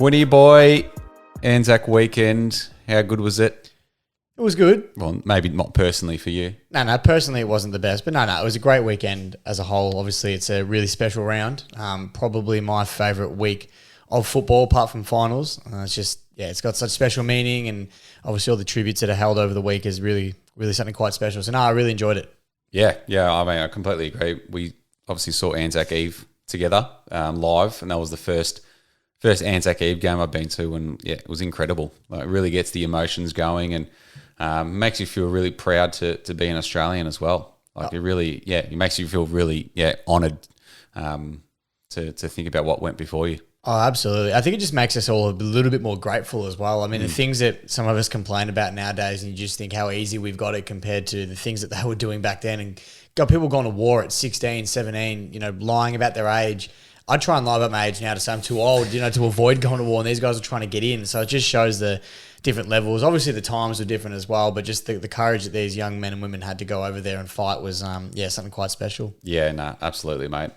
Winnie boy, Anzac weekend. How good was it? It was good. Well, maybe not personally for you. No, personally it wasn't the best, but no, it was a great weekend as a whole. Obviously, it's a really special round. Probably my favourite week of football, apart from finals. It's got such special meaning, and obviously all the tributes that are held over the week is really, really something quite special. So no, I really enjoyed it. Yeah. I mean, I completely agree. We obviously saw Anzac Eve together live, and that was the first Anzac Eve game I've been to, and yeah, it was incredible. Like, it really gets the emotions going, and makes you feel really proud to be an Australian as well. Like, it makes you feel really honoured to think about what went before you. Oh, absolutely. I think it just makes us all a little bit more grateful as well. I mean, the things that some of us complain about nowadays, and you just think how easy we've got it compared to the things that they were doing back then, and got people going to war at 16, 17, lying about their age. I try and lie about my age now to say I'm too old, to avoid going to war, and these guys are trying to get in. So it just shows the different levels. Obviously, the times were different as well, but just the courage that these young men and women had to go over there and fight was, something quite special. Yeah, no, absolutely, mate.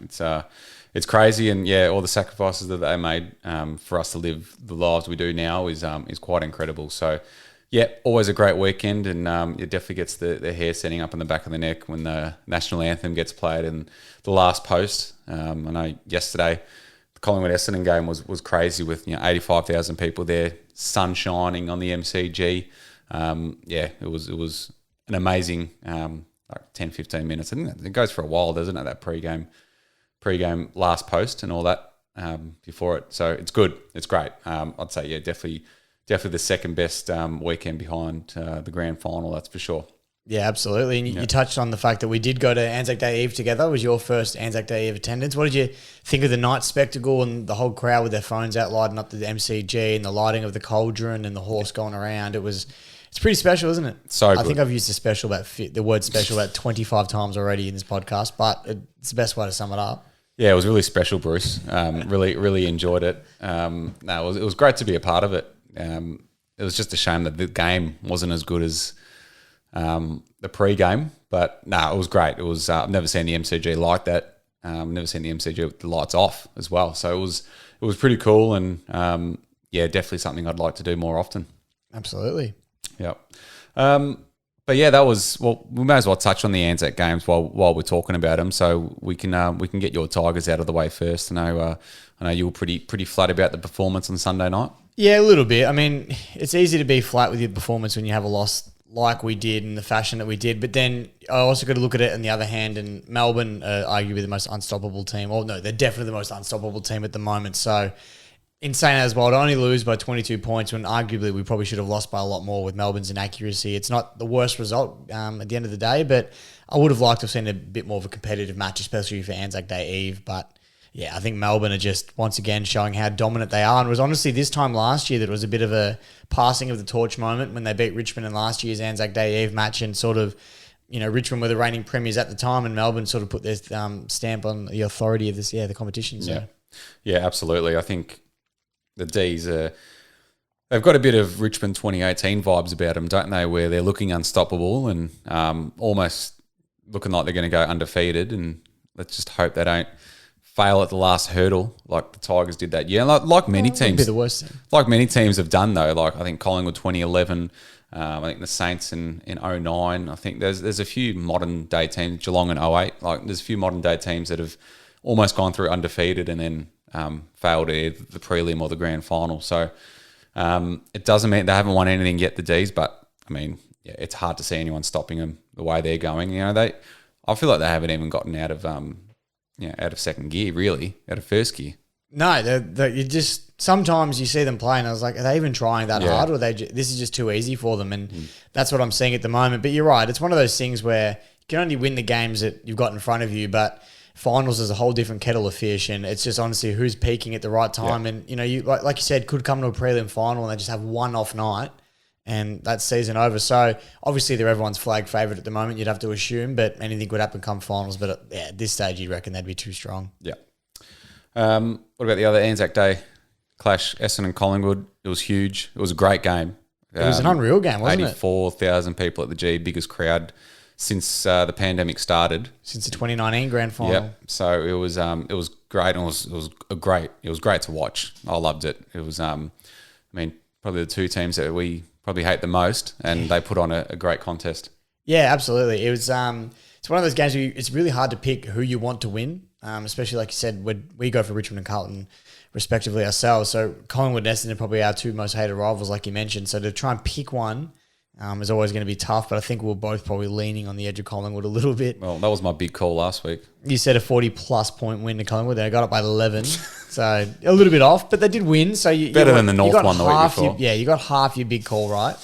It's crazy, and all the sacrifices that they made for us to live the lives we do now is quite incredible. So, yeah, always a great weekend, and it definitely gets the hair setting up on the back of the neck when the national anthem gets played in the last post. I know yesterday the Collingwood Essendon game was crazy with 85,000 people there, sun shining on the MCG. It was an amazing 10-15 minutes. I think it goes for a while, doesn't it? That pre-game last post and all that before it. So it's good. It's great. I'd say definitely the second best weekend behind the grand final. That's for sure. Yeah, absolutely. And you touched on the fact that we did go to Anzac Day Eve together. It was your first Anzac Day Eve attendance. What did you think of the night spectacle and the whole crowd with their phones out lighting up the MCG and the lighting of the cauldron and the horse going around? It's pretty special, isn't it? So good. I think I've used the word special about 25 times already in this podcast, but it's the best way to sum it up. Yeah, it was really special, Bruce. Really enjoyed it. It was great to be a part of it. It was just a shame that the game wasn't as good as the pre-game, but it was great. It was I've never seen the MCG like that. Never seen the MCG with the lights off as well. So it was pretty cool, and definitely something I'd like to do more often. Absolutely. Yep. But that was, we may as well touch on the Anzac Games while we're talking about them, so we can get your Tigers out of the way first. I know you were pretty flat about the performance on Sunday night. Yeah, a little bit. I mean, it's easy to be flat with your performance when you have a loss like we did in the fashion that we did, but then I also got to look at it on the other hand, and Melbourne are arguably the most unstoppable team. Well, no, they're definitely the most unstoppable team at the moment. So in saying that as well, to only lose by 22 points when arguably we probably should have lost by a lot more with Melbourne's inaccuracy. It's not the worst result at the end of the day, but I would have liked to have seen a bit more of a competitive match, especially for Anzac Day Eve. But yeah, I think Melbourne are just once again showing how dominant they are. And it was honestly this time last year that it was a bit of a passing of the torch moment when they beat Richmond in last year's Anzac Day Eve match, and sort of, Richmond were the reigning premiers at the time, and Melbourne sort of put their stamp on the authority of the competition. So. Yeah, absolutely. I think the D's they've got a bit of Richmond 2018 vibes about them, don't they? Where they're looking unstoppable and almost looking like they're going to go undefeated. And let's just hope they don't fail at the last hurdle like the Tigers did that year. Like many teams, that'd be the worst thing. Like many teams have done though. Like I think Collingwood 2011. I think the Saints in 2009. I think there's a few modern day teams. Geelong in 2008. Like there's a few modern day teams that have almost gone through undefeated and then failed at the prelim or the grand final. So it doesn't mean they haven't won anything yet, the D's, but I mean, it's hard to see anyone stopping them the way they're going. I feel like they haven't even gotten out of second gear, really, out of first gear. No, you just sometimes you see them play, and I was like, are they even trying that hard, or this is just too easy for them? And that's what I'm seeing at the moment. But you're right, it's one of those things where you can only win the games that you've got in front of you, but finals is a whole different kettle of fish, and it's just honestly who's peaking at the right time. And you like you said, could come to a prelim final and they just have one off night, and that's season over. So obviously they're everyone's flag favourite at the moment, you'd have to assume, but anything could happen come finals. But at this stage, you'd reckon they'd be too strong. Yeah. What about the other Anzac Day clash, Essendon and Collingwood? It was huge. It was a great game. It was an unreal game, wasn't it? 84,000 people at the G, biggest crowd since the pandemic started. Since the 2019 grand final. Yeah, so it was great. And it was great to watch. I loved it. It was probably the two teams that we probably hate the most, and they put on a great contest. Yeah, absolutely. It was it's one of those games where it's really hard to pick who you want to win, especially like you said, when we go for Richmond and Carlton respectively ourselves. So Collingwood and Essendon are probably our two most hated rivals, like you mentioned. So to try and pick one is always going to be tough, but I think we're both probably leaning on the edge of Collingwood a little bit. Well, that was my big call last week. You said a 40-plus point win to Collingwood. They got up by 11, so a little bit off, but they did win. So better than the North one the week before. You got half your big call right.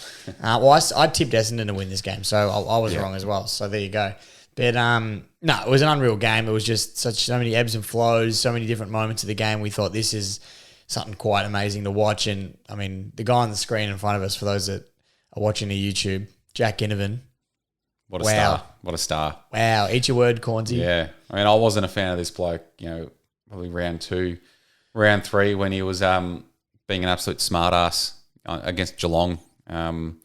I tipped Essendon to win this game, so I was wrong as well. So there you go. But no, it was an unreal game. It was just so many ebbs and flows, so many different moments of the game. We thought this is something quite amazing to watch. And I mean, the guy on the screen in front of us, for those that are watching the YouTube, Jack Ginnivan. What a star. What a star. Wow. Eat your word, Cornsey. Yeah. I mean, I wasn't a fan of this bloke, probably round 2, round 3 when he was being an absolute smart ass against Geelong. And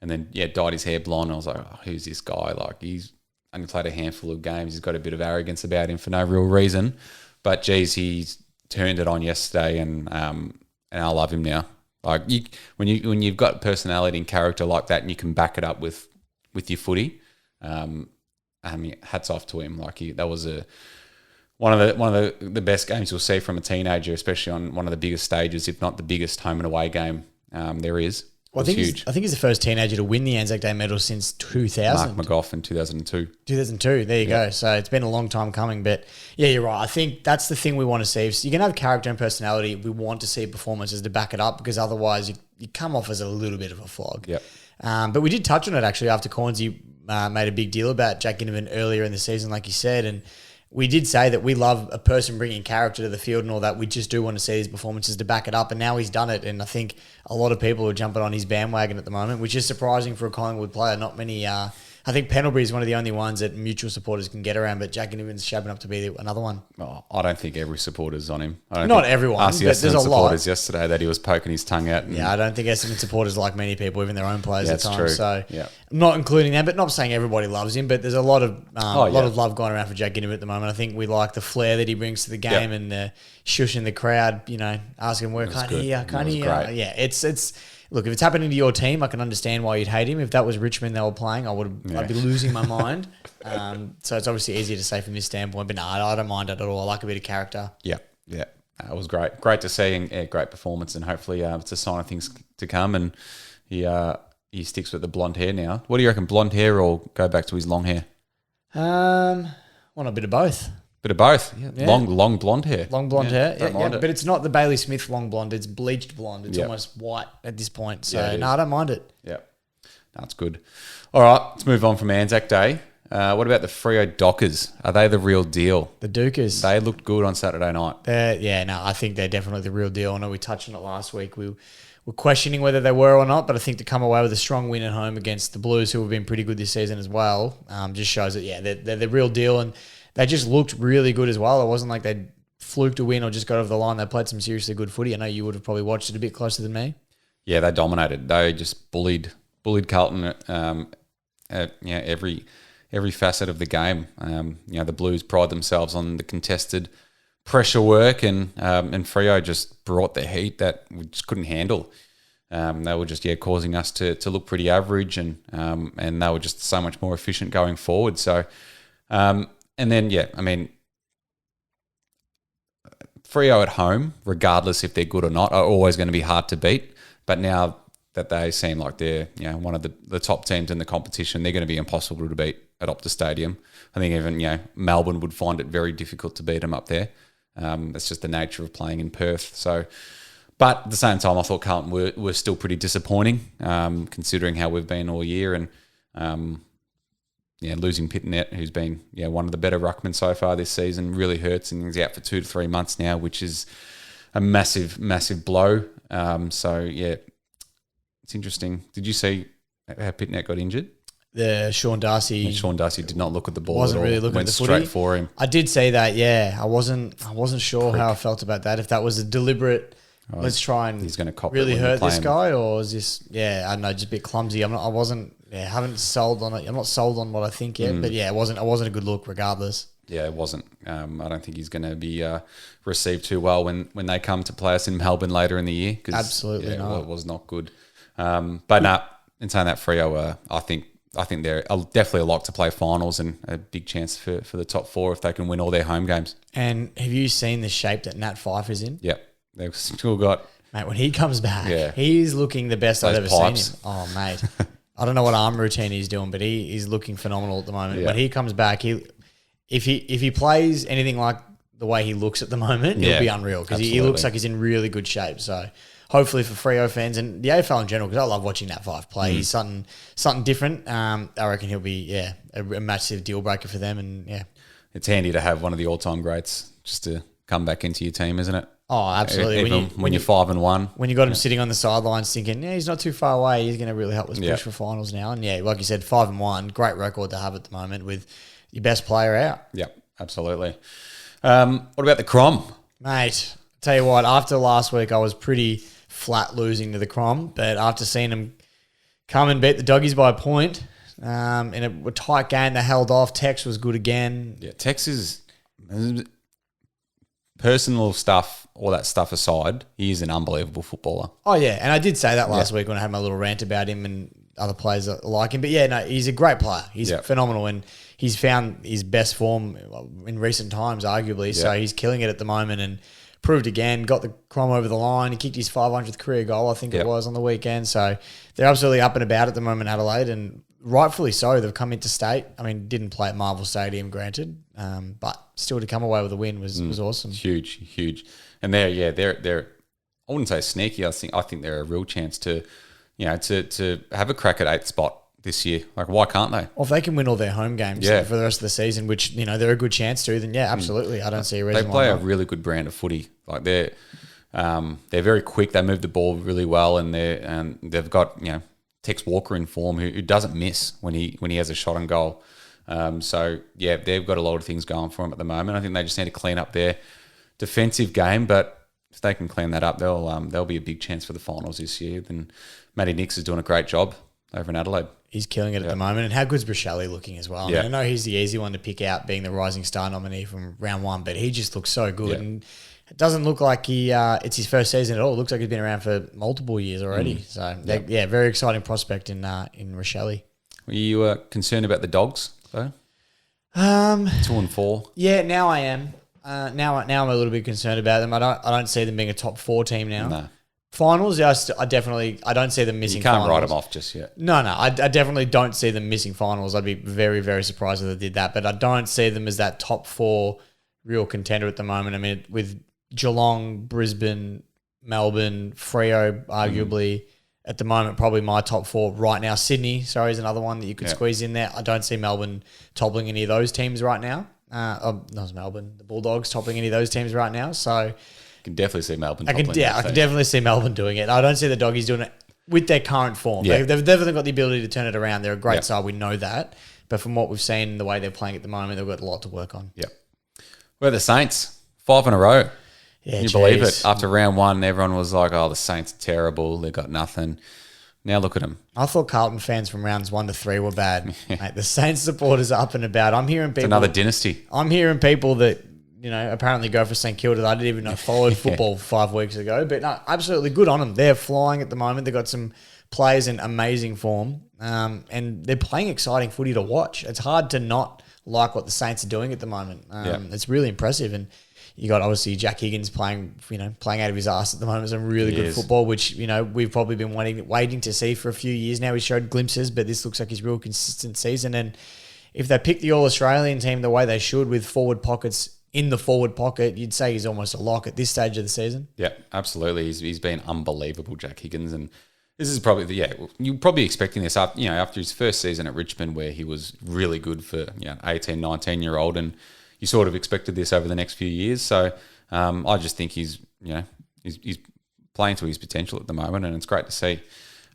then, dyed his hair blonde. I was like, oh, who's this guy? Like, he's only played a handful of games. He's got a bit of arrogance about him for no real reason. But, geez, he's turned it on yesterday, and I love him now. Like, when you've got personality and character like that, and you can back it up with your footy, hats off to him. Like, that was one of the best games you'll see from a teenager, especially on one of the biggest stages, if not the biggest home and away game there is. Well, I think he's the first teenager to win the ANZAC Day Medal since 2000. Mark McGough 2002. 2002, there you go. So it's been a long time coming. But yeah, you're right. I think that's the thing we want to see. So you can have character and personality. We want to see performances to back it up, because otherwise you come off as a little bit of a flog. Yep. But we did touch on it actually after Cornsey made a big deal about Jack Ginnivan earlier in the season, like you said. And we did say that we love a person bringing character to the field and all that. We just do want to see his performances to back it up. And now he's done it. And I think a lot of people are jumping on his bandwagon at the moment, which is surprising for a Collingwood player. Not many, I think Pendlebury is one of the only ones that mutual supporters can get around, but Jack Ginnivan's shabbing up to be another one. Oh, I don't think every supporter's on him. Not everyone, asked but there's a lot. Supporters yesterday that he was poking his tongue out. I don't think Essendon supporters like many people, even their own players at times. True. So not including them, but not saying everybody loves him, but there's a lot of love going around for Jack Ginnivan at the moment. I think we like the flair that he brings to the game and the shushing the crowd, asking where can't hear. Yeah, it's look, if it's happening to your team, I can understand why you'd hate him. If that was Richmond they were playing, I'd be losing my mind. So it's obviously easier to say from this standpoint, but no, I don't mind it at all. I like a bit of character. Yeah. It was great. Great to see, and great performance, and hopefully it's a sign of things to come, and he sticks with the blonde hair now. What do you reckon, blonde hair or go back to his long hair? A bit of both. Bit of both. Yeah. Long blonde hair. Long blonde hair. Don't mind it. But it's not the Bailey Smith long blonde. It's bleached blonde. It's almost white at this point. So, I don't mind it. Yeah. That's good. All right. Let's move on from Anzac Day. What about the Freo Dockers? Are they the real deal? The Dukers. They looked good on Saturday night. I think they're definitely the real deal. I know we touched on it last week. We were questioning whether they were or not, but I think to come away with a strong win at home against the Blues, who have been pretty good this season as well, just shows that, they're the real deal. And they just looked really good as well. It wasn't like they fluked a win or just got over the line. They played some seriously good footy. I know you would have probably watched it a bit closer than me. Yeah, they dominated. They just bullied Carlton at every facet of the game. The Blues pride themselves on the contested pressure work, and Freo just brought the heat that we just couldn't handle. They were just causing us to look pretty average, and they were just so much more efficient going forward. So. And then, Freo at home, regardless if they're good or not, are always going to be hard to beat. But now that they seem like they're one of the top teams in the competition, they're going to be impossible to beat at Optus Stadium. I think even Melbourne would find it very difficult to beat them up there. That's just the nature of playing in Perth. So, but at the same time, I thought Carlton were still pretty disappointing, considering how we've been all year, and losing Pitnet, who's been one of the better ruckmen so far this season, really hurts, and he's out for 2 to 3 months now, which is a massive blow. It's interesting. Did you see how Pitnet got injured? Sean Darcy did not look at the ball. Wasn't at all. really looking Went at the straight footy. for him. I did say that. Yeah, I wasn't sure how I felt about that. If that was a deliberate. Let's try and he's going to cop really hurt this guy, or is this? I don't know, just a bit clumsy. Haven't sold on it. I'm not sold on what I think yet, but it wasn't a good look regardless. Yeah, it wasn't. I don't think he's going to be received too well when they come to play us in Melbourne later in the year. Absolutely not. It was not good. But no, in saying that, Freo, I think they're definitely a lock to play finals and a big chance for the top four if they can win all their home games. And have you seen the shape that Nat Fyfe is in? Yep, they've still got. Mate, when he comes back, he's looking the best I've ever seen him. Oh, mate. I don't know what arm routine he's doing, but he's looking phenomenal at the moment. When he comes back, if he plays anything like the way he looks at the moment, he'll be unreal because he looks like he's in really good shape. So hopefully for Freo fans and the AFL in general, because I love watching Nat Fyfe play. He's something different. I reckon he'll be a massive deal breaker for them. And it's handy to have one of the all-time greats just to come back into your team, isn't it? Oh, absolutely. Even when you're 5-1. When you got him sitting on the sidelines thinking, he's not too far away. He's going to really help us push for finals now. And like you said, 5-1, great record to have at the moment with your best player out. Yep, absolutely. What about the Crom? Mate, tell you what, after last week, I was pretty flat losing to the Crom. But after seeing them come and beat the Doggies by a point in a tight game, they held off. Tex was good again. Yeah, Tex is... Personal stuff, all that stuff aside, he is an unbelievable footballer. Oh, yeah. And I did say that last week when I had my little rant about him and other players that like him. But, he's a great player. He's phenomenal. And he's found his best form in recent times, arguably. Yeah. So he's killing it at the moment and proved again, got the Crom over the line. He kicked his 500th career goal, I think it was, on the weekend. So they're absolutely up and about at the moment, Adelaide, and rightfully so. They've come into state. I mean, didn't play at Marvel Stadium, granted, but still to come away with a win was awesome. Huge. And they're I wouldn't say sneaky. I think they're a real chance to have a crack at 8th spot this year. Like, why can't they? Well, if they can win all their home games for the rest of the season, which they're a good chance to, then absolutely. I don't see a reason. They play why a really good brand of footy. Like they're very quick. They move the ball really well, and they've got Tex Walker in form who doesn't miss when he has a shot on goal. They've got a lot of things going for them at the moment. I think they just need to clean up their defensive game, but if they can clean that up, they'll be a big chance for the finals this year. Then Matty Nix is doing a great job over in Adelaide. He's killing it at the moment. And how good's Brichelli looking as well? I know he's the easy one to pick out, being the Rising Star nominee from round one, but he just looks so good. And it doesn't look like it's his first season at all. It looks like he's been around for multiple years already. So, very exciting prospect in Rochelle. Were you concerned about the Dogs, though? 2-4. Yeah, now I am. Now I'm a little bit concerned about them. I don't see them being a top 4 team now. No. Finals, I don't see them missing. You can't finals. write them off just yet. No, I definitely don't see them missing finals. I'd be very, very surprised if they did that. But I don't see them as that top 4 real contender at the moment. I mean, with Geelong, Brisbane, Melbourne, Freo, arguably at the moment, probably my top 4 right now. Sydney, is another one that you could squeeze in there. I don't see Melbourne toppling any of those teams right now. Not Melbourne, the Bulldogs toppling any of those teams right now. So I can definitely see Melbourne. I can definitely see Melbourne doing it. I don't see the Doggies doing it with their current form. Yeah. They've definitely got the ability to turn it around. They're a great side. We know that. But from what we've seen, the way they're playing at the moment, they've got a lot to work on. Yep. We're the Saints. 5 in a row. Yeah, Can you believe it? After round 1, everyone was like, the Saints are terrible. They've got nothing. Now look at them. I thought Carlton fans from rounds 1 to 3 were bad. Mate, the Saints supporters are up and about. I'm hearing people. It's another dynasty. I'm hearing people that, apparently go for St Kilda that I didn't even know followed football 5 weeks ago. But no, absolutely good on them. They're flying at the moment. They've got some players in amazing form. And they're playing exciting footy to watch. It's hard to not like what the Saints are doing at the moment. It's really impressive. And you got obviously Jack Higgins playing out of his ass at the moment. Some really good football, which we've probably been waiting to see for a few years now. He showed glimpses, but this looks like his real consistent season. And if they pick the All-Australian team the way they should, with forward pockets in the forward pocket, you'd say he's almost a lock at this stage of the season. Yeah, absolutely. He's been unbelievable, Jack Higgins, and this is probably you're probably expecting this after his first season at Richmond, where he was really good for 18, 19-year-old, and you sort of expected this over the next few years. So I just think he's playing to his potential at the moment, and it's great to see.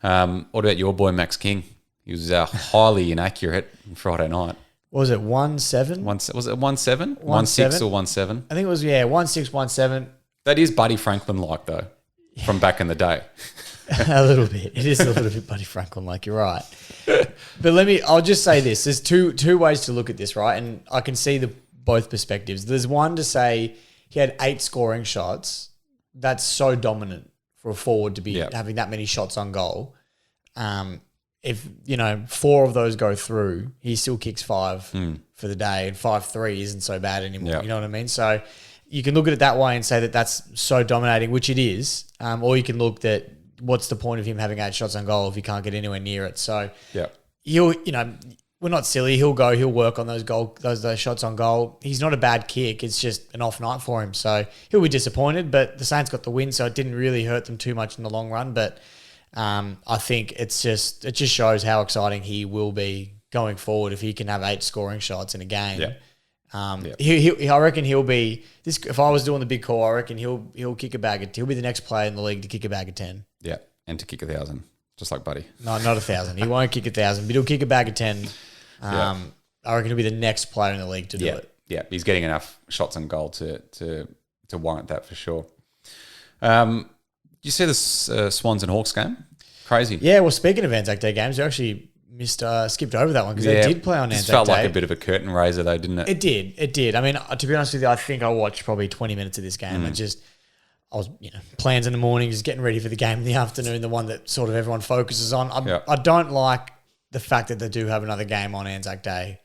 What about your boy Max King? He was highly inaccurate on Friday night. What was it, 1-7? Was it 1-7? 1-6 or 1-7? I think it was 1-6, 1-7. That is Buddy Franklin-like, though, from back in the day. A little bit. It is a little bit Buddy Franklin-like, you're right. But I'll just say this. There's two ways to look at this, right? And I can see both perspectives. There's one to say he had 8 scoring shots. That's so dominant for a forward to be having that many shots on goal. If, 4 of those go through, he still kicks 5 for the day, and 5-3 isn't so bad anymore. You know what I mean? So you can look at it that way and say that that's so dominating, which it is. Or you can look at what's the point of him having 8 shots on goal if he can't get anywhere near it. So he'll, we're not silly. He'll work on those shots on goal. He's not a bad kick. It's just an off night for him. So he'll be disappointed, but the Saints got the win, so it didn't really hurt them too much in the long run. But I think it just shows how exciting he will be going forward if he can have 8 scoring shots in a game. I reckon he'll be this. If I was doing the big call, I reckon he'll kick a bag. He'll be the next player in the league to kick a bag of 10. Yeah, and to kick 1,000, just like Buddy. No, not 1,000. He won't kick 1,000, but he'll kick a bag of 10. I reckon he'll be the next player in the league to do it. Yeah, he's getting enough shots on goal to warrant that for sure. You see this Swans and Hawks game? Crazy. Yeah, well, speaking of Anzac Day games, we actually skipped over that one because they did play on Anzac Day. It felt like a bit of a curtain raiser though, didn't it? It did. I mean, to be honest with you, I think I watched probably 20 minutes of this game. I was, plans in the morning, just getting ready for the game in the afternoon, the one that sort of everyone focuses on. I don't like the fact that they do have another game on Anzac Day.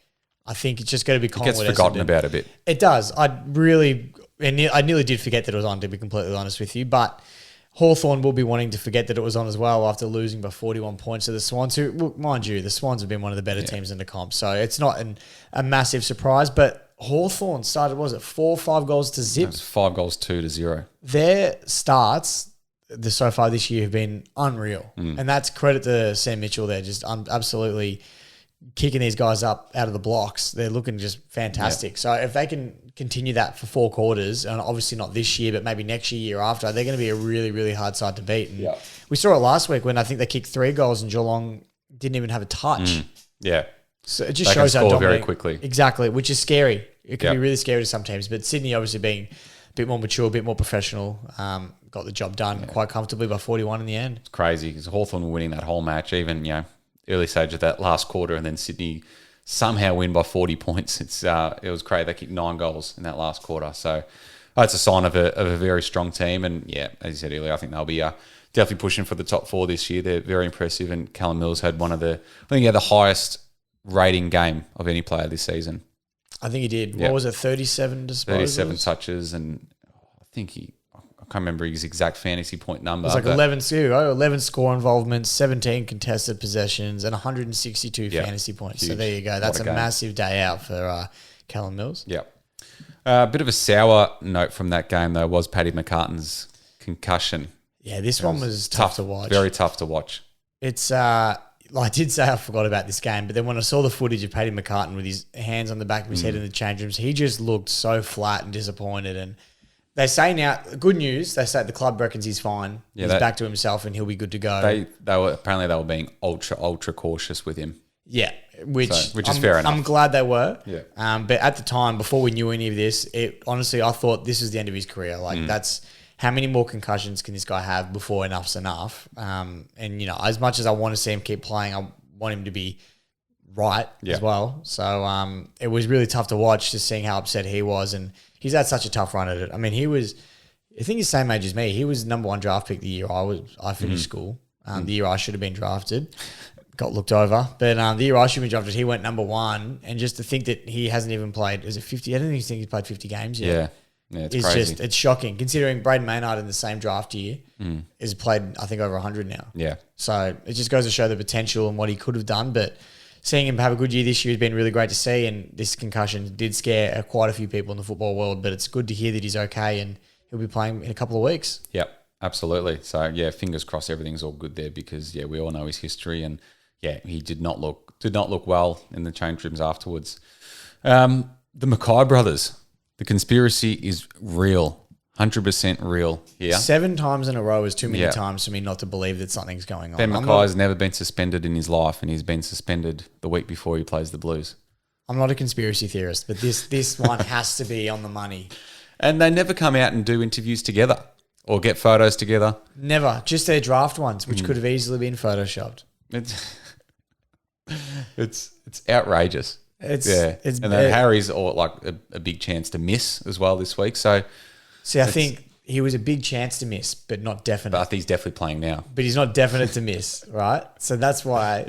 I think it's just going to be Collingwood. It gets forgotten about a bit. It does. I nearly did forget that it was on, to be completely honest with you. But Hawthorn will be wanting to forget that it was on as well after losing by 41 points to the Swans, who, look, mind you, the Swans have been one of the better teams in the comp. So it's not a massive surprise. But Hawthorn started, 4 or 5 goals to zip? It was 5 goals, 2 to 0. Their starts so far this year have been unreal. And that's credit to Sam Mitchell there, just absolutely kicking these guys up out of the blocks. They're looking just fantastic. So if they can continue that for 4 quarters, and obviously not this year, but maybe next year after, they're going to be a really, really hard side to beat. And we saw it last week when I think they kicked 3 goals and Geelong didn't even have a touch. So it just shows how dominant. Very quickly. Exactly, which is scary. It can be really scary to some teams. But Sydney obviously being a bit more mature, a bit more professional, got the job done quite comfortably by 41 in the end. It's crazy because Hawthorn were winning that whole match, even, early stage of that last quarter, and then Sydney somehow win by 40 points. It was crazy. They kicked 9 goals in that last quarter. So that's a sign of a very strong team. And as you said earlier, I think they'll be definitely pushing for the top 4 this year. They're very impressive. And Kellen Mills had the highest rating game of any player this season. I think he did. What was it, 37 disposals? 37 touches, and I think I can't remember his exact fantasy point number. It was like 11 score involvements, 17 contested possessions, and 162 fantasy points. Huge. So there you go. That's a massive day out for Kellen Mills. A bit of a sour note from that game, though, was Paddy Mccartney's concussion. Yeah, this one was tough to watch. Very tough to watch. It's I did say I forgot about this game, but then when I saw the footage of Paddy Mccartney with his hands on the back of his head in the change rooms, he just looked so flat and disappointed. And they say now, good news, they say the club reckons he's fine. He's back to himself and he'll be good to go. They were being ultra cautious with him. Yeah, which is fair enough. I'm glad they were. Yeah. But at the time, before we knew any of this, honestly, I thought this was the end of his career. That's how many more concussions can this guy have before enough's enough? And as much as I want to see him keep playing, I want him to be right as well. So it was really tough to watch, just seeing how upset he was, and he's had such a tough run at it. I mean, I think he's the same age as me. He was number 1 draft pick the year I finished school. The year I should have been drafted. Got looked over. But the year I should have been drafted, he went number 1. And just to think that he hasn't even played, is it 50? I don't think he's played 50 games yet. Yeah, it's crazy. It's shocking, considering Braden Maynard in the same draft year has played, I think, over 100 now. Yeah. So it just goes to show the potential and what he could have done. But seeing him have a good year this year has been really great to see. And this concussion did scare quite a few people in the football world. But it's good to hear that he's okay and he'll be playing in a couple of weeks. Yep, absolutely. So, fingers crossed everything's all good there because, we all know his history. And, he did not look well in the change rooms afterwards. The Mackay brothers. The conspiracy is real, 100% real here. 7 times in a row is too many times for me not to believe that something's going on. Ben Mackay's never been suspended in his life, and he's been suspended the week before he plays the Blues. I'm not a conspiracy theorist, but this one has to be on the money. And they never come out and do interviews together or get photos together. Never. Just their draft ones, which could have easily been photoshopped. It's outrageous. It's and then Harry's like a big chance to miss as well this week. So, see, I think he was a big chance to miss, but not definite. But I think he's definitely playing now. But he's not definite to miss, right? So that's why.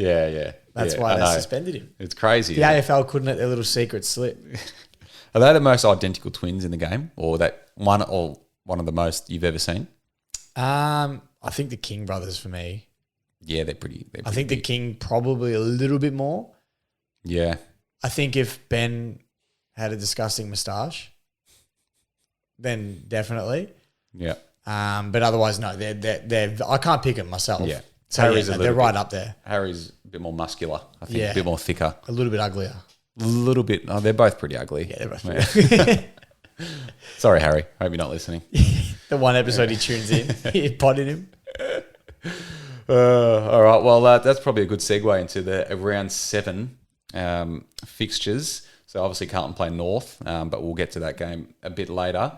That's why they suspended him. It's crazy. The AFL couldn't let their little secret slip. Are they the most identical twins in the game, or one of the most you've ever seen? I think the King brothers for me. Yeah, they're pretty I think the King probably a little bit more. Yeah. I think if Ben had a disgusting moustache, then definitely. Yeah. But otherwise, no. They're. I can't pick them myself. Yeah. So they're right up there. Harry's a bit more muscular. I think a bit more thicker. A little bit uglier. A little bit. Oh, they're both pretty ugly. Yeah, they're both pretty ugly. Sorry, Harry. Hope you're not listening. The one episode he tunes in, he potted him. All right. Well, that's probably a good segue into the round 7 fixtures. So obviously Carlton play North, but we'll get to that game a bit later.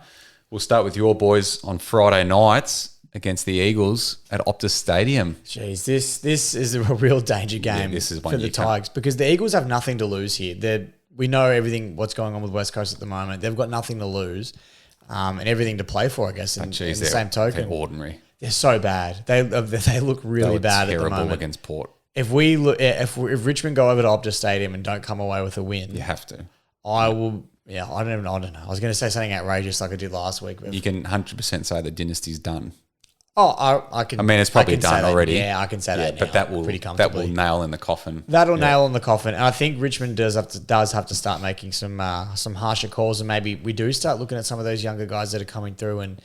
We'll start with your boys on Friday nights against the Eagles at Optus Stadium. Jeez, this is a real danger game for the Tigers because the Eagles have nothing to lose here. We know everything what's going on with West Coast at the moment. They've got nothing to lose and everything to play for, I guess, in the same token. They're ordinary. They're so bad. They look really bad at the moment. Terrible against Port. If Richmond go over to Optus Stadium and don't come away with a win, you have to. I will. Yeah, I don't know. I was going to say something outrageous like I did last week. You can 100% say the dynasty's done. Oh, I can. I mean, it's probably done already. Yeah, I can say that. But that will nail in the coffin. That'll nail in the coffin, and I think Richmond does have to start making some harsher calls, and maybe we do start looking at some of those younger guys that are coming through and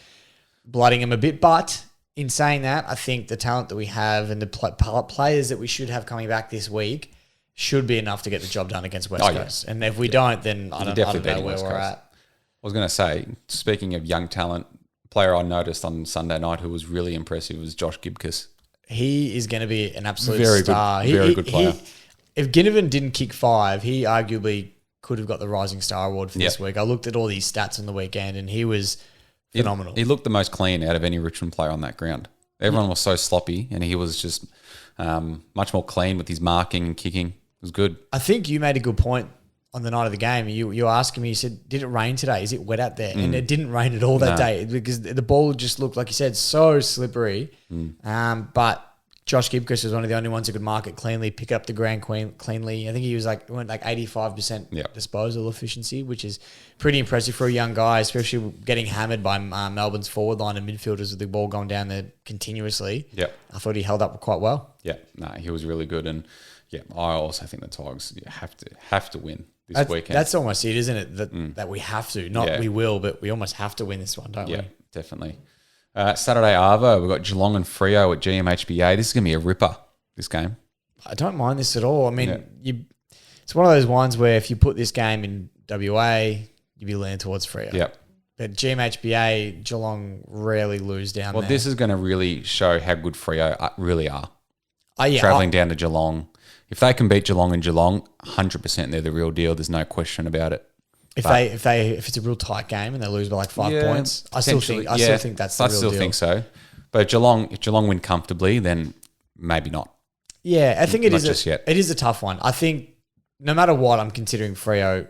blooding them a bit. But in saying that, I think the talent that we have and the players that we should have coming back this week should be enough to get the job done against West Coast. And if we don't, then I don't know where we're at. I was going to say, speaking of young talent, player I noticed on Sunday night who was really impressive was Josh Gibcus. He is going to be an absolute star. Very good player. If Ginnivan didn't kick 5, he arguably could have got the Rising Star Award for this week. I looked at all these stats on the weekend and he was phenomenal. He looked the most clean out of any Richmond player on that ground. Everyone was so sloppy and he was just much more clean with his marking and kicking. It was good. I think you made a good point on the night of the game. You were asking me, you said, did it rain today? Is it wet out there? And it didn't rain at all that day because the ball just looked, like you said, so slippery. But Josh Gibcus was one of the only ones who could mark it cleanly, pick up the ground cleanly. I think he went 85% disposal efficiency, which is pretty impressive for a young guy, especially getting hammered by Melbourne's forward line and midfielders with the ball going down there continuously. Yeah, I thought he held up quite well. Yeah, he was really good. And yeah, I also think the Tigers have to win this weekend. That's almost it, isn't it? That we have to, not we will, but we almost have to win this one, don't we? Yeah, definitely. Saturday Arvo, we've got Geelong and Freo at GMHBA. This is going to be a ripper, this game. I don't mind this at all. I mean, it's one of those ones where if you put this game in WA, you'd be leaning towards Freo. Yep. But GMHBA, Geelong rarely lose down there. Well, this is going to really show how good Freo really are. Travelling down to Geelong. If they can beat Geelong and Geelong, 100% they're the real deal. There's no question about it. If it's a real tight game and they lose by like 5 points, I still think that's the real deal. I still think so. But if Geelong win comfortably, then maybe not. Yeah, I think it is a tough one. I think no matter what, I'm considering Freo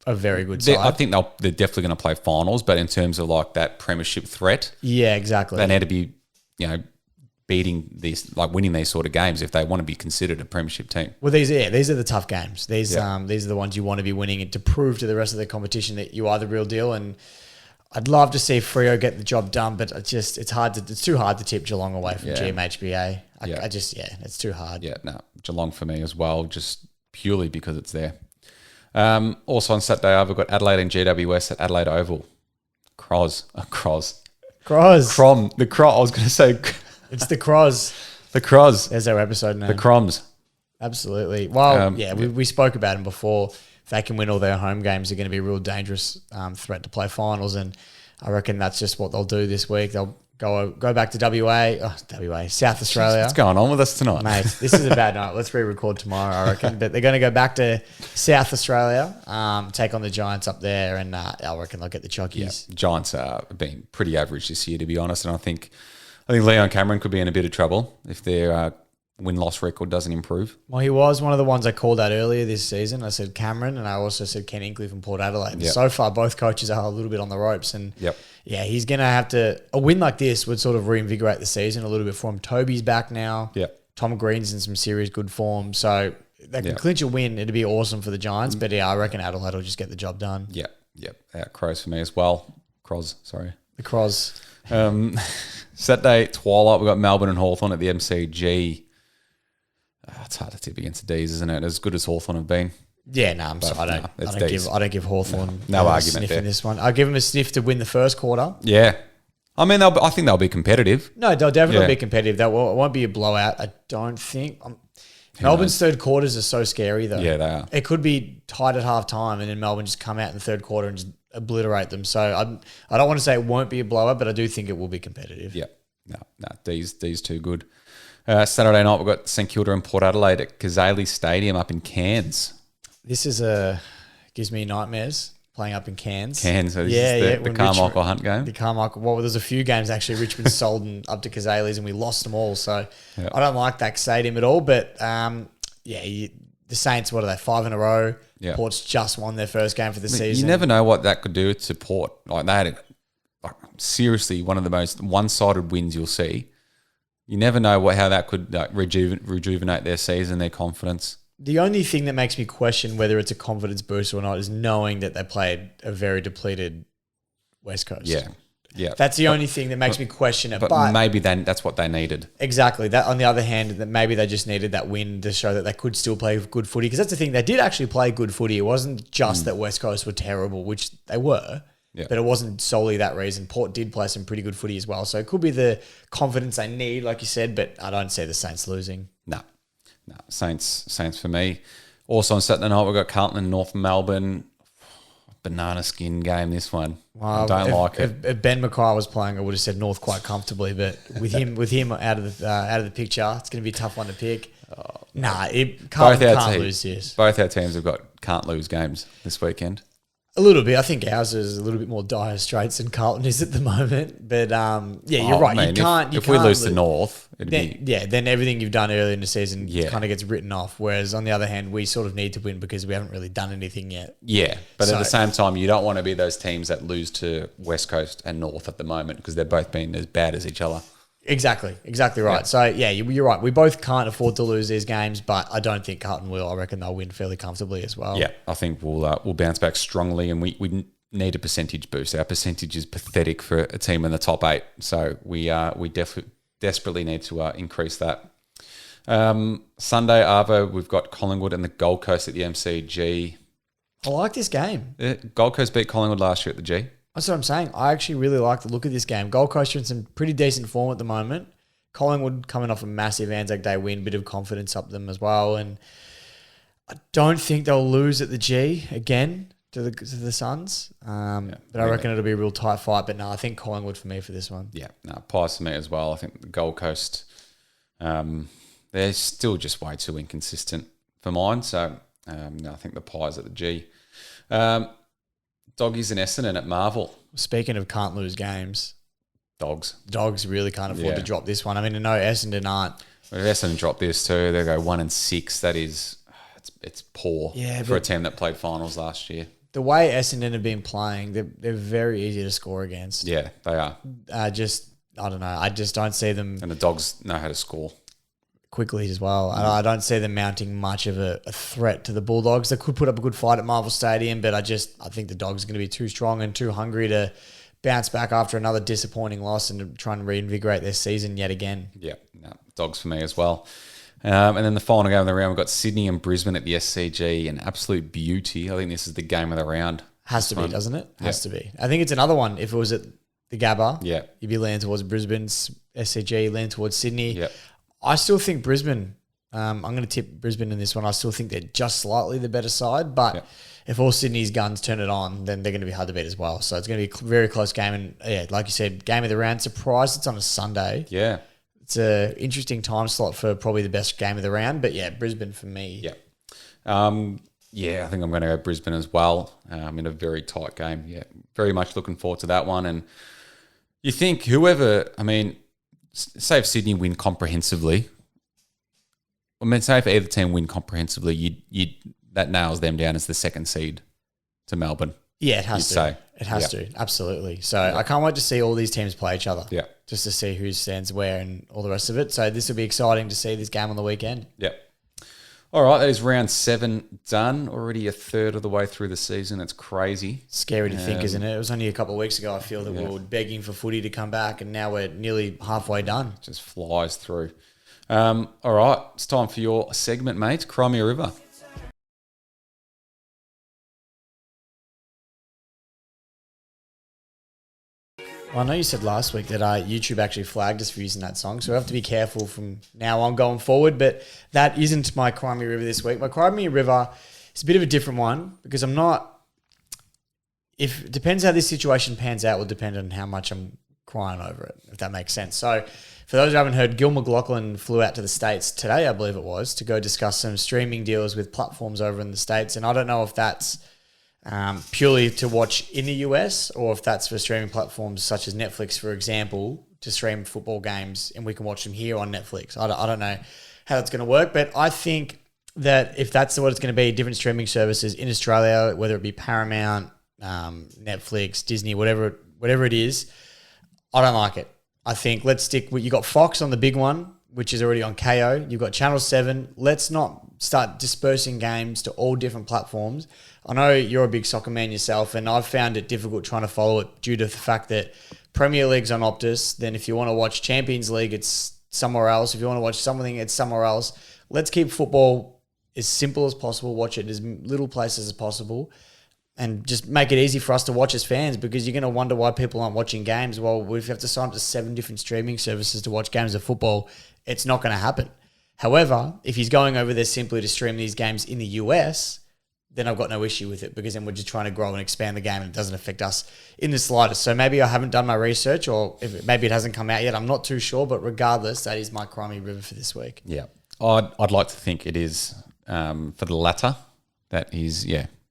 a very good side. I think they're definitely going to play finals, but in terms of like that premiership threat, yeah, exactly. They need to be, beating these, like winning these sort of games if they want to be considered a premiership team. Well, these are the tough games. These are the ones you want to be winning and to prove to the rest of the competition that you are the real deal. And I'd love to see Freo get the job done, but it's too hard to tip Geelong away from GMHBA. It's too hard. Yeah, no, Geelong for me as well, just purely because it's there. Also on Saturday, we've got Adelaide and GWS at Adelaide Oval. Croz. The Croz. I was going to say... It's the Croz. The Croz. There's our episode name. The Croms. Absolutely. Well, we spoke about them before. If they can win all their home games, they're going to be a real dangerous threat to play finals. And I reckon that's just what they'll do this week. They'll go back to South Australia. What's going on with us tonight? Mate, this is a bad night. Let's re-record tomorrow, I reckon. But they're going to go back to South Australia, take on the Giants up there, and I reckon they'll get the Chockies. Yeah. Giants are being pretty average this year, to be honest. And I think Leon Cameron could be in a bit of trouble if they're win-loss record doesn't improve. Well, he was one of the ones I called out earlier this season. I said Cameron, and I also said Ken Inkley from Port Adelaide. Yep. So far, both coaches are a little bit on the ropes. And Yep. yeah, he's going to have to – a win like this would sort of reinvigorate the season a little bit for him. Toby's back now. Yep. Tom Green's in some serious good form. So they can clinch a win. It'd be awesome for the Giants. But yeah, I reckon Adelaide will just get the job done. Yep. Crows for me as well. Crows, sorry. The Crows. Saturday, twilight, we've got Melbourne and Hawthorn at the MCG. It's hard to tip against the D's, isn't it? As good as Hawthorn have been. Yeah, no, I'm sorry. I don't give Hawthorn no a argument sniff there in this one. I'll give them a sniff to win the first quarter. Yeah. I mean, I think they'll be competitive. No, they'll definitely be competitive. It won't be a blowout, I don't think. Melbourne's third quarters are so scary, though. Yeah, they are. It could be tied at half time, and then Melbourne just come out in the third quarter and just obliterate them. So I don't want to say it won't be a blowout, but I do think it will be competitive. Yeah. No. D's too good. Saturday night, we've got St Kilda and Port Adelaide at Kazali Stadium up in Cairns. This gives me nightmares. Playing up in Cairns. So this is the Carmichael Hunt game. The Carmichael. Well, there's a few games actually. Richmond sold and up to Kazali's and we lost them all. So I don't like that stadium at all. But the Saints, what are they? 5 in a row. Yeah. Port's just won their first game for the season. You never know what that could do to Port. Like they had seriously one of the most one-sided wins you'll see. You never know how that could rejuvenate their season, their confidence. The only thing that makes me question whether it's a confidence boost or not is knowing that they played a very depleted West Coast. Yeah. That's the only thing that makes me question it. But maybe then that's what they needed. Exactly. That on the other hand, that maybe they just needed that win to show that they could still play good footy. Because that's the thing, they did actually play good footy. It wasn't just that West Coast were terrible, which they were. Yeah. But it wasn't solely that reason. Port did play some pretty good footy as well. So it could be the confidence they need, like you said, but I don't see the Saints losing. No, Saints for me. Also on Saturday night, we've got Carlton and North Melbourne. Banana skin game, this one. Well, I don't like it. If Ben Mackay was playing, I would have said North quite comfortably, but with him out of the picture, it's going to be a tough one to pick. Carlton can't lose this. Both our teams have got can't lose games this weekend. A little bit. I think ours is a little bit more dire straits than Carlton is at the moment. But you're right. Man, if we lose to North, then everything you've done earlier in the season kind of gets written off. Whereas on the other hand, we sort of need to win because we haven't really done anything yet. Yeah, but at the same time, you don't want to be those teams that lose to West Coast and North at the moment because they're both being as bad as each other. Exactly right. Yeah. So you're right. We both can't afford to lose these games, but I don't think Carlton will. I reckon they'll win fairly comfortably as well. Yeah, I think we'll bounce back strongly, and we need a percentage boost. Our percentage is pathetic for a team in the top 8, so we desperately need to increase that. Sunday, Arvo, we've got Collingwood and the Gold Coast at the MCG. I like this game. Gold Coast beat Collingwood last year at the G. That's what I'm saying. I actually really like the look of this game. Gold Coast are in some pretty decent form at the moment. Collingwood coming off a massive Anzac Day win, bit of confidence up them as well. And I don't think they'll lose at the G again to the Suns. But I reckon it'll be a real tight fight. But no, I think Collingwood for me for this one. Yeah, no, Pies for me as well. I think the Gold Coast, they're still just way too inconsistent for mine. So I think the Pies at the G. Doggies and Essendon at Marvel. Speaking of can't lose games, Dogs really can't afford to drop this one. I mean, I know Essendon aren't. If Essendon drop this too, they go 1-6. That is, it's poor for a team that played finals last year. The way Essendon have been playing, they're very easy to score against. Yeah, they are. I don't know. I just don't see them. And the Dogs know how to score quickly as well. I don't see them mounting much of a threat to the Bulldogs. They could put up a good fight at Marvel Stadium, but I think the Dogs are going to be too strong and too hungry to bounce back after another disappointing loss and to try and reinvigorate their season yet again. Yeah, no, Dogs for me as well. And then the final game of the round, we've got Sydney and Brisbane at the SCG. An absolute beauty. I think this is the game of the round. Has to be, doesn't it? Has to be. I think it's another one. If it was at the Gabba, you'd be leaning towards Brisbane's SCG, leaning towards Sydney. Yeah. I still think Brisbane, I'm going to tip Brisbane in this one. I still think they're just slightly the better side, but if all Sydney's guns turn it on, then they're going to be hard to beat as well. So it's going to be a very close game. And like you said, game of the round. Surprised it's on a Sunday. Yeah. It's an interesting time slot for probably the best game of the round, but Brisbane for me. Yeah. I think I'm going to go Brisbane as well in a very tight game. Yeah, very much looking forward to that one. And you think say if Sydney win comprehensively, I mean, say if either team win comprehensively, that nails them down as the second seed to Melbourne. Yeah, it has to. Say. It has to, absolutely. So I can't wait to see all these teams play each other. Yeah. Just to see who stands where and all the rest of it. So this will be exciting to see this game on the weekend. Yep. All right, that is round 7 done. Already a third of the way through the season. It's crazy. Scary to think, isn't it? It was only a couple of weeks ago, I feel, that we were begging for footy to come back, and now we're nearly halfway done. Just flies through. All right, it's time for your segment, mate. Cry Me a River. Well, I know you said last week that YouTube actually flagged us for using that song, so we have to be careful from now on going forward, but that isn't my Cry Me a River this week. My Cry Me a River is a bit of a different one because I'm not... It depends how this situation pans out will depend on how much I'm crying over it, if that makes sense. So for those who haven't heard, Gill Mclaughlin flew out to the States today, I believe it was, to go discuss some streaming deals with platforms over in the States, and I don't know if that's purely to watch in the US or if that's for streaming platforms such as Netflix, for example, to stream football games and we can watch them here on Netflix. I don't know how that's going to work, but I think that if that's what it's going to be, different streaming services in Australia, whether it be Paramount, Netflix, Disney, whatever it is, I don't like it. I think let's stick with, you got Fox on the big one, which is already on KO. You've got Channel 7. Let's not start dispersing games to all different platforms. I know you're a big soccer man yourself, and I've found it difficult trying to follow it due to the fact that Premier League's on Optus. Then if you want to watch Champions League, it's somewhere else. If you want to watch something, it's somewhere else. Let's keep football as simple as possible. Watch it as little places as possible. And just make it easy for us to watch as fans, because you're going to wonder why people aren't watching games. Well, we have to sign up to 7 different streaming services to watch games of football. It's not going to happen. However, if he's going over there simply to stream these games in the US, then I've got no issue with it, because then we're just trying to grow and expand the game and it doesn't affect us in the slightest. So maybe I haven't done my research, or maybe it hasn't come out yet. I'm not too sure, but regardless, that is my Cry Me River for this week. Yeah. I'd like to think it is for the latter, that he's,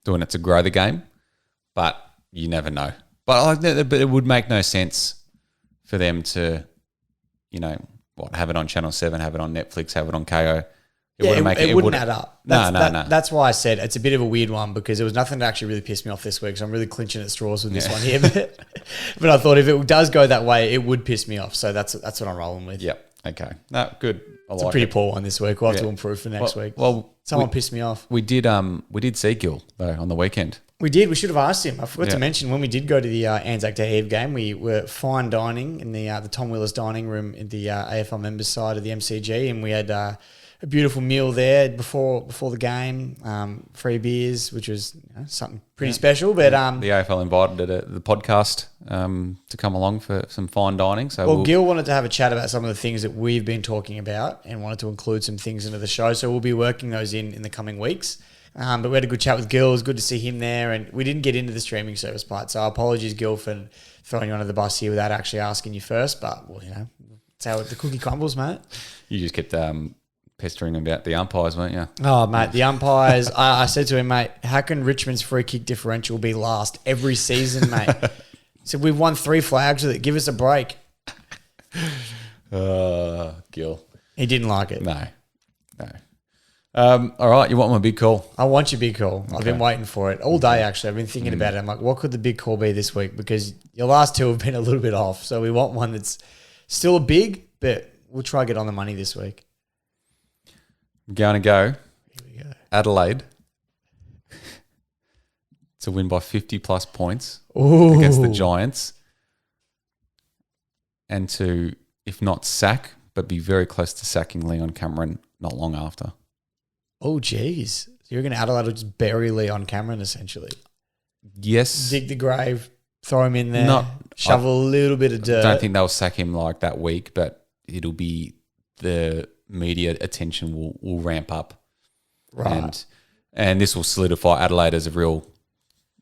doing it to grow the game, but you never know. But it would make no sense for them to, have it on Channel 7, have it on Netflix, have it on KO. It wouldn't add up. No. That's why I said it's a bit of a weird one, because there was nothing that actually really pissed me off this week. So I'm really clinching at straws with this one here. But I thought if it does go that way, it would piss me off. So that's what I'm rolling with. Yep. Okay. No, good. It's a pretty poor one this week. We'll have to improve for next week. Well, someone pissed me off. We did see Gill though on the weekend. We did. We should have asked him. I forgot to mention, when we did go to the Anzac Day Eve game, we were fine dining in the Tom Willis dining room in the AFL members side of the MCG, and we had a beautiful meal there before the game, free beers, which was something pretty special. But the AFL invited the podcast to come along for some fine dining. So Gill wanted to have a chat about some of the things that we've been talking about and wanted to include some things into the show. So we'll be working those in the coming weeks. But we had a good chat with Gill. It was good to see him there, and we didn't get into the streaming service part. So apologies, Gill, for throwing you under the bus here without actually asking you first. But that's how the cookie crumbles, mate. You just kept pestering about the umpires, weren't you? Oh, mate, the umpires. I said to him, mate, how can Richmond's free kick differential be last every season, mate? So we've won 3 flags with it. Give us a break. Gill. He didn't like it. No. All right, you want my big call? I want your big call. Okay. I've been waiting for it all day, actually. I've been thinking about it. I'm like, what could the big call be this week? Because your last 2 have been a little bit off. So we want one that's still a big, but we'll try to get on the money this week. I'm going to go. Here we go. Adelaide to win by 50 plus points Ooh. Against the Giants, and to, if not sack, but be very close to sacking Leon Cameron not long after. Oh, geez. You're going to Adelaide will just bury Leon Cameron, essentially. Yes. Dig the grave, throw him in there, shovel a little bit of dirt. I don't think they'll sack him like that week, but it'll be the media attention will ramp up. Right. And this will solidify Adelaide as a real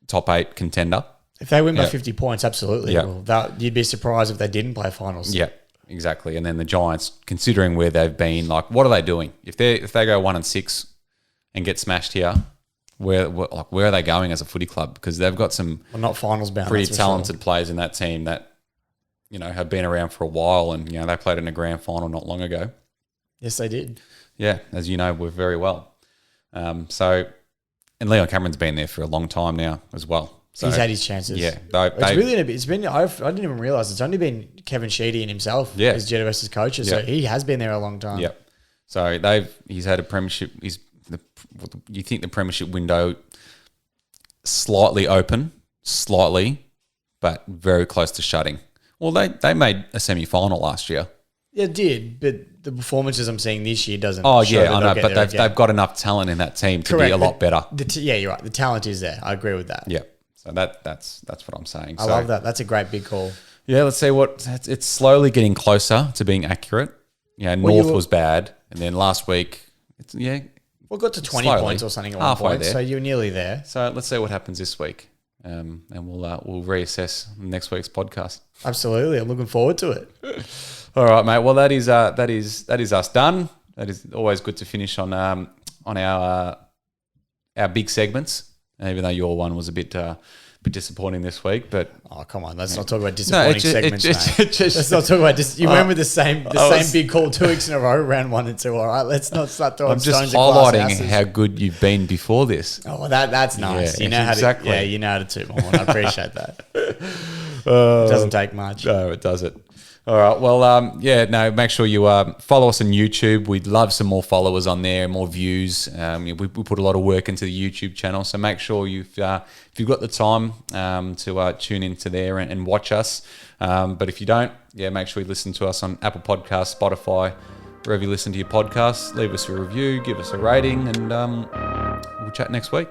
top 8 contender. If they win by 50 points, absolutely. Yeah. Well, you'd be surprised if they didn't play finals. Yeah, exactly. And then the Giants, considering where they've been, like, what are they doing? If they go 1-6 and get smashed here, where are they going as a footy club? Because they've got some not finals bound, pretty talented players in that team that have been around for a while, and they played in a grand final not long ago. Yes, they did. Yeah, as you know, we're very well. And Leon Cameron's been there for a long time now as well. So, he's had his chances. Yeah. It's been, I didn't even realise it's only been Kevin Sheedy and himself as GWS's coaches. So he has been there a long time. Yeah. So he's had a premiership. You think the premiership window slightly open, but very close to shutting. Well, they made a semi-final last year. Yeah, it did, but the performances I'm seeing this year doesn't. Oh yeah, I know, but they've got enough talent in that team to be a lot better. Yeah, you're right. The talent is there. I agree with that. Yeah, so that's what I'm saying. I love that. That's a great big call. Yeah, let's see it's slowly getting closer to being accurate. Yeah, North was bad, and then last week, we got to 20 points or something at one point, so you're nearly there. So let's see what happens this week, and we'll reassess next week's podcast. Absolutely, I'm looking forward to it. All right, mate. Well, that is us done. That is always good to finish on our big segments, even though your one was a bit disappointing this week. But come on, let's not talk about disappointing segments, mate. Let's not talk about you went with the same big call 2 weeks in a row, round 1 and 2. All right, let's not start throwing stones at glass houses. I'm just highlighting how good you've been before this. Oh, well, that's nice. Yeah, you know exactly. how to you know how to toot my horn. I appreciate that. It doesn't take much. No, it doesn't. All right. Well, make sure you follow us on YouTube. We'd love some more followers on there, more views. We put a lot of work into the YouTube channel, so make sure if you've got the time to tune into there and watch us. But if you don't, make sure you listen to us on Apple Podcasts, Spotify, wherever you listen to your podcasts. Leave us a review, give us a rating, and we'll chat next week.